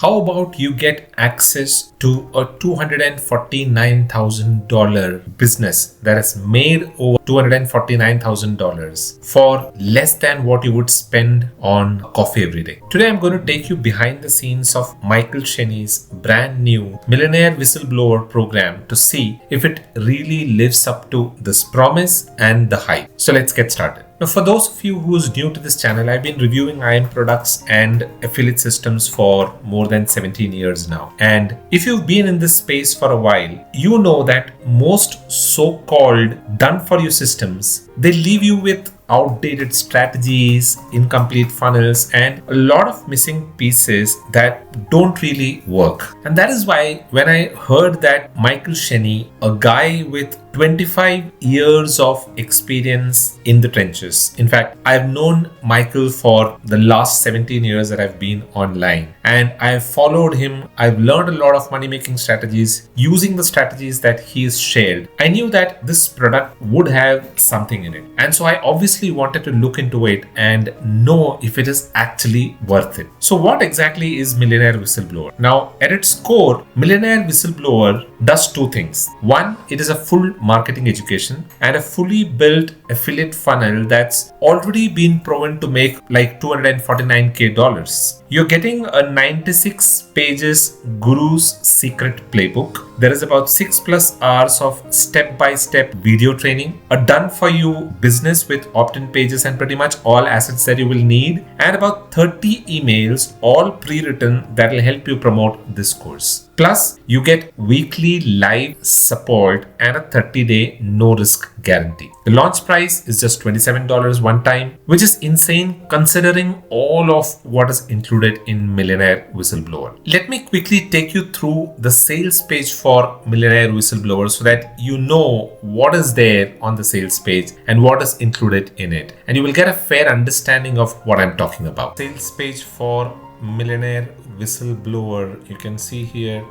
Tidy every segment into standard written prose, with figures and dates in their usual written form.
How about you get access to a $249,000 business that has made over $249,000 for less than what you would spend on coffee every day? Today, I'm going to take you behind the scenes of Michael Cheney's brand new Millionaire Whistleblower program to see if it really lives up to this promise and the hype. So let's get started. Now, for those of you who's new to this channel, I've been reviewing IM products and affiliate systems for more than 17 years now. And if you've been in this space for a while, you know that most so-called done-for-you systems, they leave you with outdated strategies, incomplete funnels, and a lot of missing pieces that don't really work. And that is why when I heard that Michael Cheney, a guy with 25 years of experience in the trenches. In fact, I've known Michael for the last 17 years that I've been online, and I've followed him. I've learned a lot of money making strategies using the strategies that he's shared. I knew that this product would have something in it. And so I obviously wanted to look into it and know if it is actually worth it. So what exactly is Millionaire Whistleblower? Now, at its core, Millionaire Whistleblower does two things. One, it is a full marketing education and a fully built affiliate funnel that's already been proven to make like $249K. You're getting a 96 pages Guru's secret playbook. There is about 6+ hours of step-by-step video training, a done-for-you business with opt-in pages and pretty much all assets that you will need, and about 30 emails, all pre-written, that will help you promote this course. Plus, you get weekly live support and a 30-day no-risk guarantee. The launch price is just $27 one time, which is insane considering all of what is included in Millionaire Whistleblower. Let me quickly take you through the sales page for Millionaire Whistleblower so that you know what is there on the sales page and what is included in it. And you will get a fair understanding of what I'm talking about. Sales page for Millionaire Whistleblower. You can see here,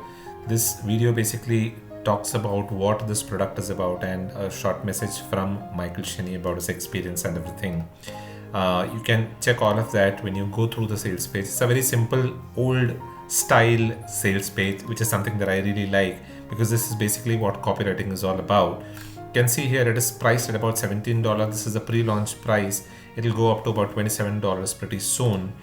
this video basically talks about what this product is about and a short message from Michael Cheney about his experience and everything. You can check all of that when you go through the sales page. It's a very simple old style sales page, which is something that I really like because this is basically what copywriting is all about. You can see here it is priced at about $17. This is a pre-launch price. It'll go up to about $27 pretty soon.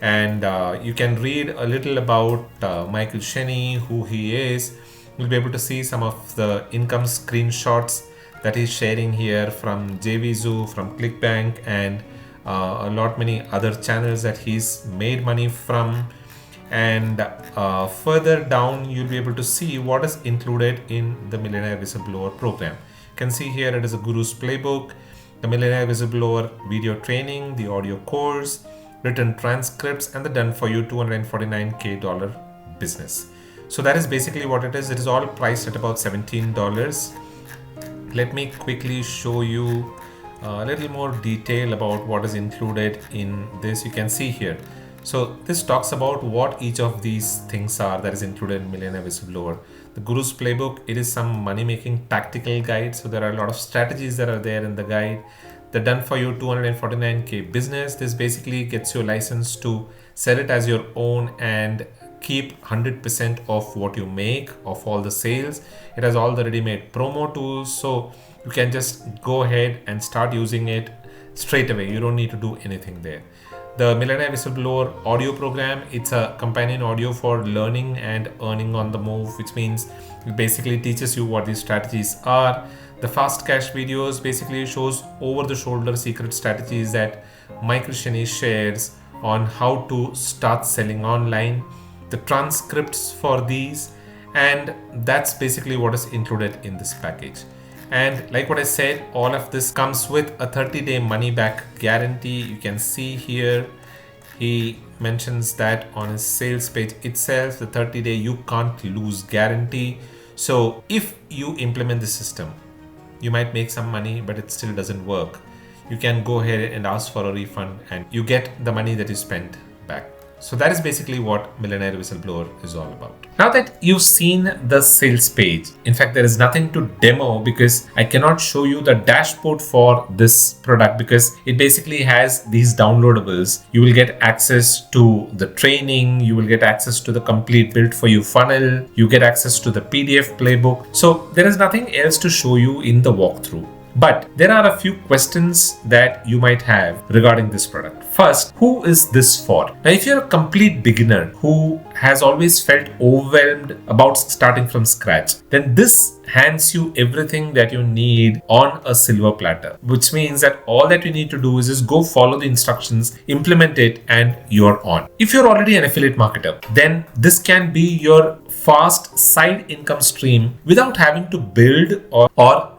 And you can read a little about Michael Cheney, who he is. You'll be able to see some of the income screenshots that he's sharing here from JVZoo, from ClickBank, and a lot many other channels that he's made money from. And further down, you'll be able to see what is included in the Millionaire Whistleblower program. You can see here it is a Guru's playbook, the Millionaire Whistleblower video training, the audio course, written transcripts, and the done-for-you $249K business. So that is basically what it is. It is all priced at about $17. Let me quickly show you a little more detail about what is included in this. You can see here. So this talks about what each of these things are that is included in Millionaire Whistleblower. The Guru's playbook, it is some money-making tactical guide. So there are a lot of strategies that are there in the guide. The done-for-you $249K business, this basically gets you a license to sell it as your own and keep 100% of what you make of all the sales. It has all the ready-made promo tools, so you can just go ahead and start using it straight away. You don't need to do anything there. The Millionaire Whistleblower audio program, it's a companion audio for learning and earning on the move, which means it basically teaches you what these strategies are. The fast cash videos basically shows over-the-shoulder secret strategies that Michael Cheney shares on how to start selling online, the transcripts for these, and that's basically what is included in this package. And like what I said, all of this comes with a 30-day money-back guarantee. You can see here, he mentions that on his sales page itself, the 30-day you can't lose guarantee. So if you implement the system, you might make some money, but it still doesn't work. You can go ahead and ask for a refund and you get the money that you spent back. So that is basically what Millionaire Whistleblower is all about. Now that you've seen the sales page, in fact, there is nothing to demo because I cannot show you the dashboard for this product because it basically has these downloadables. You will get access to the training, you will get access to the complete built for you funnel, you get access to the PDF playbook. So there is nothing else to show you in the walkthrough. But there are a few questions that you might have regarding this product. First, who is this for? Now, if you're a complete beginner who has always felt overwhelmed about starting from scratch, then this hands you everything that you need on a silver platter, which means that all that you need to do is just go follow the instructions, implement it, and you're on. If you're already an affiliate marketer, then this can be your fast side income stream without having to build or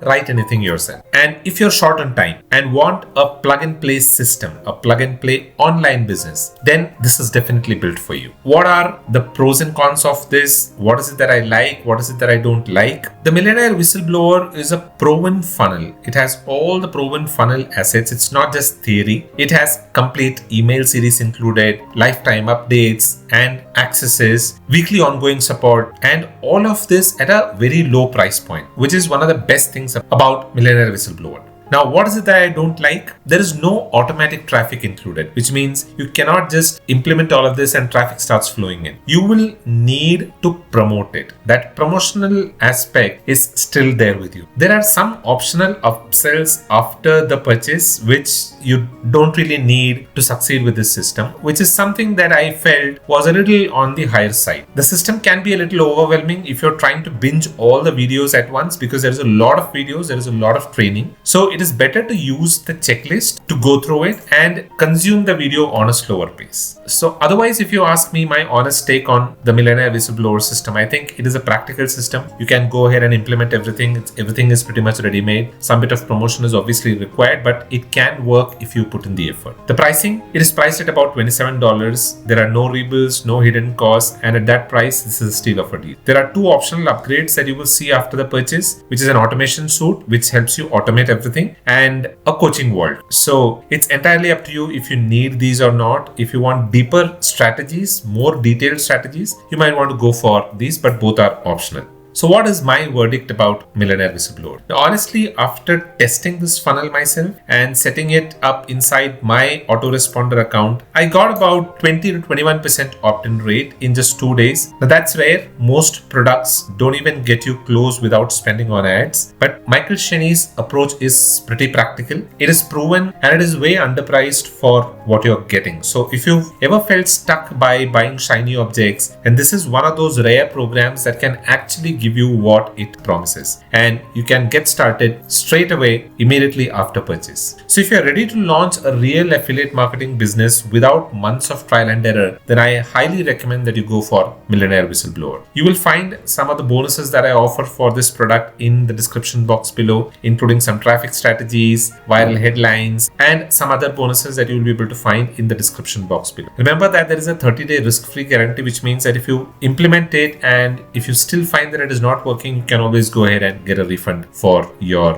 write anything yourself. And if you're short on time and want a plug and play system, a plug and play online business, then this is definitely built for you. What are the pros and cons of this? What is it that I like? What is it that I don't like? The Millionaire Whistleblower is a proven funnel. It has all the proven funnel assets. It's not just theory. It has complete email series included, lifetime updates and accesses, weekly ongoing support, and all of this at a very low price point, which is one of the best things about Millionaire Whistleblower. Now, what is it that I don't like? There is no automatic traffic included, which means you cannot just implement all of this and traffic starts flowing in. You will need to promote it. That promotional aspect is still there with you. There are some optional upsells after the purchase, which you don't really need to succeed with this system, which is something that I felt was a little on the higher side. The system can be a little overwhelming if you're trying to binge all the videos at once because there's a lot of videos, there is a lot of training. So it is better to use the checklist to go through it and consume the video on a slower pace. So otherwise, if you ask me my honest take on the Millionaire Whistleblower system, I think it is a practical system. You can go ahead and implement everything. Everything is pretty much ready-made. Some bit of promotion is obviously required, but it can work if you put in the effort. The pricing, it is priced at about $27. There are no rebills, no hidden costs, and at that price, this is a steal of a deal. There are two optional upgrades that you will see after the purchase, which is an automation suite, which helps you automate everything, and a coaching vault. So it's entirely up to you if you need these or not. If you want deeper strategies, more detailed strategies, you might want to go for these, but both are optional. So what is my verdict about Millionaire Whistleblower? Now, honestly, after testing this funnel myself and setting it up inside my autoresponder account, I got about 20 to 21% opt-in rate in just 2 days. Now that's rare. Most products don't even get you close without spending on ads. But Michael Cheney's approach is pretty practical. It is proven and it is way underpriced for what you're getting. So if you've ever felt stuck by buying shiny objects, and this is one of those rare programs that can actually give you what it promises, and you can get started straight away immediately after purchase. So if you're ready to launch a real affiliate marketing business without months of trial and error, then I highly recommend that you go for Millionaire Whistleblower. You will find some of the bonuses that I offer for this product in the description box below, including some traffic strategies, viral headlines, and some other bonuses that you will be able to find in the description box below. Remember that there is a 30-day risk-free guarantee, which means that if you implement it and if you still find that it is not working, you can always go ahead and get a refund for your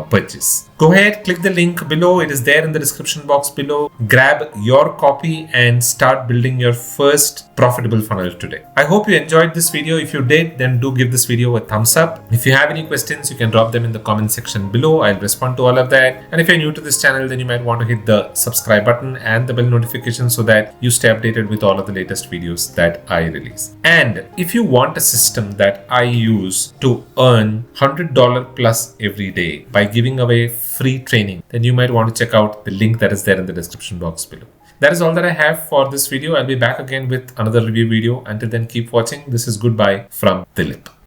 purchase. Go ahead, click the link below. It is there in the description box below. Grab your copy and start building your first profitable funnel today. I hope you enjoyed this video. If you did, then do give this video a thumbs up. If you have any questions, you can drop them in the comment section below. I'll respond to all of that. And if you're new to this channel, then you might want to hit the subscribe button and the bell notification so that you stay updated with all of the latest videos that I release. And if you want a system that I use to earn $100 plus every day by giving away free training, then you might want to check out the link that is there in the description box below. That is all that I have for this video. I'll be back again with another review video. Until then, keep watching. This is goodbye from Dilip.